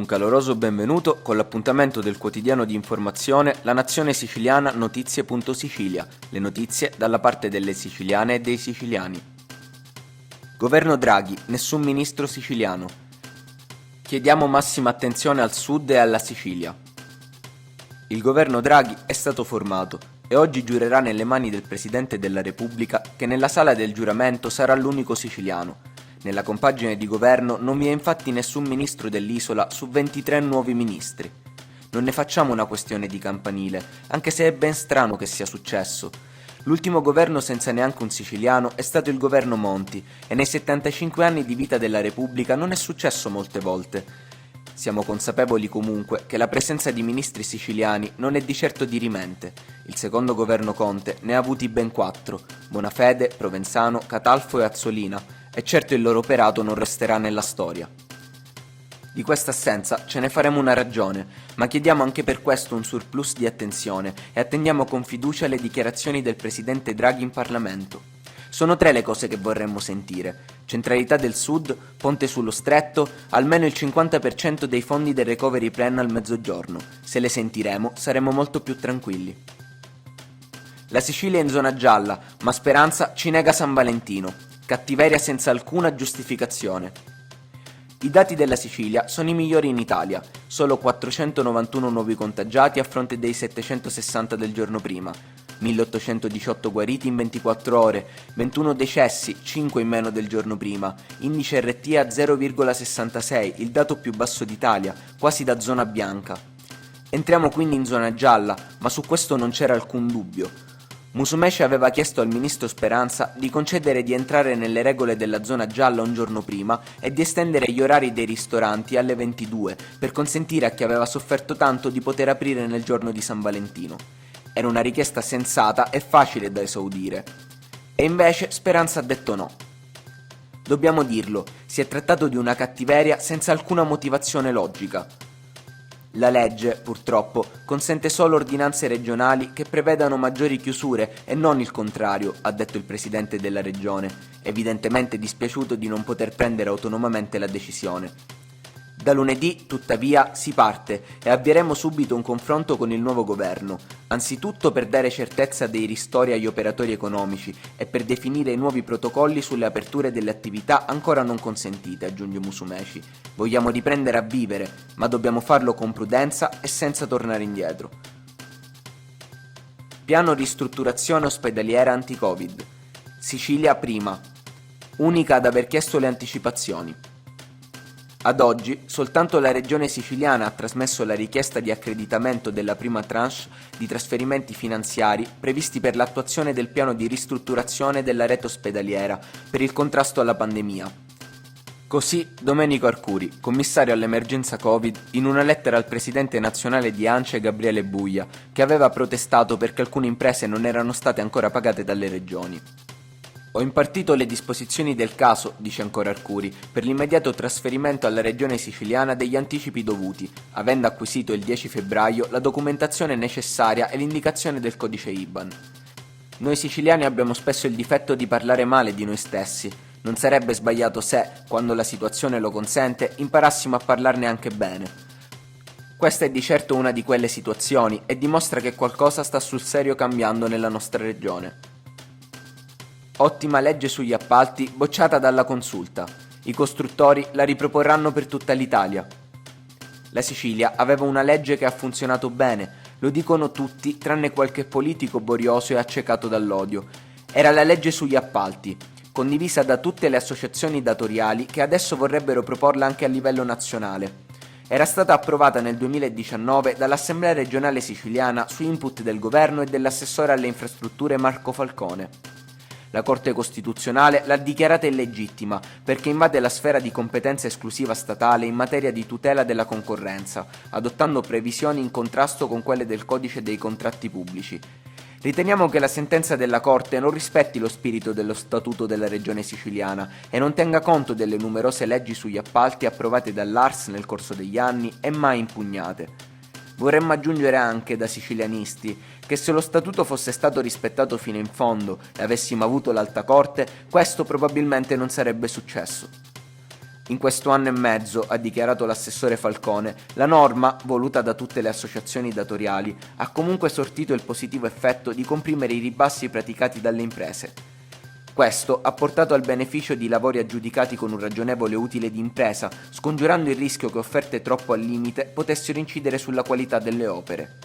Un caloroso benvenuto con l'appuntamento del quotidiano di informazione La Nazione Siciliana Notizie.Sicilia, le notizie dalla parte delle siciliane e dei siciliani. Governo Draghi, nessun ministro siciliano. Chiediamo massima attenzione al sud e alla Sicilia. Il governo Draghi è stato formato e oggi giurerà nelle mani del Presidente della Repubblica che nella sala del giuramento sarà l'unico siciliano. Nella compagine di governo non vi è infatti nessun ministro dell'isola su 23 nuovi ministri. Non ne facciamo una questione di campanile, anche se è ben strano che sia successo. L'ultimo governo senza neanche un siciliano è stato il governo Monti e nei 75 anni di vita della Repubblica non è successo molte volte. Siamo consapevoli comunque che la presenza di ministri siciliani non è di certo dirimente. Il secondo governo Conte ne ha avuti ben 4, Bonafede, Provenzano, Catalfo e Azzolina, e certo il loro operato non resterà nella storia. Di questa assenza ce ne faremo una ragione, ma chiediamo anche per questo un surplus di attenzione e attendiamo con fiducia le dichiarazioni del Presidente Draghi in Parlamento. Sono 3 le cose che vorremmo sentire: centralità del Sud, ponte sullo Stretto, almeno il 50% dei fondi del Recovery Plan al Mezzogiorno. Se le sentiremo saremo molto più tranquilli. La Sicilia è in zona gialla, ma Speranza ci nega San Valentino. Cattiveria senza alcuna giustificazione. I dati della Sicilia sono i migliori in Italia, solo 491 nuovi contagiati a fronte dei 760 del giorno prima, 1818 guariti in 24 ore, 21 decessi, 5 in meno del giorno prima, indice RT a 0,66, il dato più basso d'Italia, quasi da zona bianca. Entriamo quindi in zona gialla, ma su questo non c'era alcun dubbio. Musumeci aveva chiesto al ministro Speranza di concedere di entrare nelle regole della zona gialla un giorno prima e di estendere gli orari dei ristoranti alle 22 per consentire a chi aveva sofferto tanto di poter aprire nel giorno di San Valentino. Era una richiesta sensata e facile da esaudire. E invece Speranza ha detto no. Dobbiamo dirlo, si è trattato di una cattiveria senza alcuna motivazione logica. La legge, purtroppo, consente solo ordinanze regionali che prevedano maggiori chiusure e non il contrario, ha detto il presidente della regione, evidentemente dispiaciuto di non poter prendere autonomamente la decisione. Da lunedì, tuttavia, si parte e avvieremo subito un confronto con il nuovo governo, anzitutto per dare certezza dei ristori agli operatori economici e per definire i nuovi protocolli sulle aperture delle attività ancora non consentite, aggiunge Musumeci. Vogliamo riprendere a vivere, ma dobbiamo farlo con prudenza e senza tornare indietro. Piano ristrutturazione ospedaliera anti-Covid. Sicilia prima. Unica ad aver chiesto le anticipazioni. Ad oggi, soltanto la regione siciliana ha trasmesso la richiesta di accreditamento della prima tranche di trasferimenti finanziari previsti per l'attuazione del piano di ristrutturazione della rete ospedaliera per il contrasto alla pandemia. Così Domenico Arcuri, commissario all'emergenza Covid, in una lettera al presidente nazionale di ANCE Gabriele Buia, che aveva protestato perché alcune imprese non erano state ancora pagate dalle regioni. Ho impartito le disposizioni del caso, dice ancora Arcuri, per l'immediato trasferimento alla regione siciliana degli anticipi dovuti, avendo acquisito il 10 febbraio la documentazione necessaria e l'indicazione del codice IBAN. Noi siciliani abbiamo spesso il difetto di parlare male di noi stessi. Non sarebbe sbagliato se, quando la situazione lo consente, imparassimo a parlarne anche bene. Questa è di certo una di quelle situazioni e dimostra che qualcosa sta sul serio cambiando nella nostra regione. Ottima legge sugli appalti bocciata dalla Consulta. I costruttori la riproporranno per tutta l'Italia. La Sicilia aveva una legge che ha funzionato bene, lo dicono tutti tranne qualche politico borioso e accecato dall'odio. Era la legge sugli appalti, condivisa da tutte le associazioni datoriali che adesso vorrebbero proporla anche a livello nazionale. Era stata approvata nel 2019 dall'Assemblea regionale siciliana su input del governo e dell'assessore alle infrastrutture Marco Falcone. La Corte Costituzionale l'ha dichiarata illegittima perché invade la sfera di competenza esclusiva statale in materia di tutela della concorrenza, adottando previsioni in contrasto con quelle del Codice dei contratti pubblici. Riteniamo che la sentenza della Corte non rispetti lo spirito dello Statuto della Regione Siciliana e non tenga conto delle numerose leggi sugli appalti approvate dall'ARS nel corso degli anni e mai impugnate. Vorremmo aggiungere anche, da sicilianisti, che se lo statuto fosse stato rispettato fino in fondo e avessimo avuto l'Alta Corte, questo probabilmente non sarebbe successo. In questo anno e mezzo, ha dichiarato l'assessore Falcone, la norma, voluta da tutte le associazioni datoriali, ha comunque sortito il positivo effetto di comprimere i ribassi praticati dalle imprese. Questo ha portato al beneficio di lavori aggiudicati con un ragionevole utile di impresa, scongiurando il rischio che offerte troppo al limite potessero incidere sulla qualità delle opere.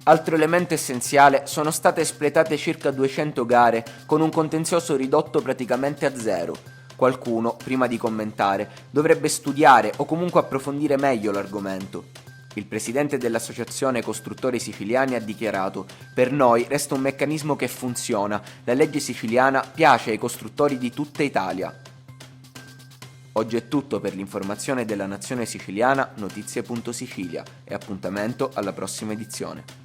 Altro elemento essenziale: sono state espletate circa 200 gare con un contenzioso ridotto praticamente a zero. Qualcuno, prima di commentare, dovrebbe studiare o comunque approfondire meglio l'argomento. Il presidente dell'Associazione Costruttori Siciliani ha dichiarato: per noi resta un meccanismo che funziona, la legge siciliana piace ai costruttori di tutta Italia. Oggi è tutto per l'informazione della Nazione Siciliana, notizie.sicilia, e appuntamento alla prossima edizione.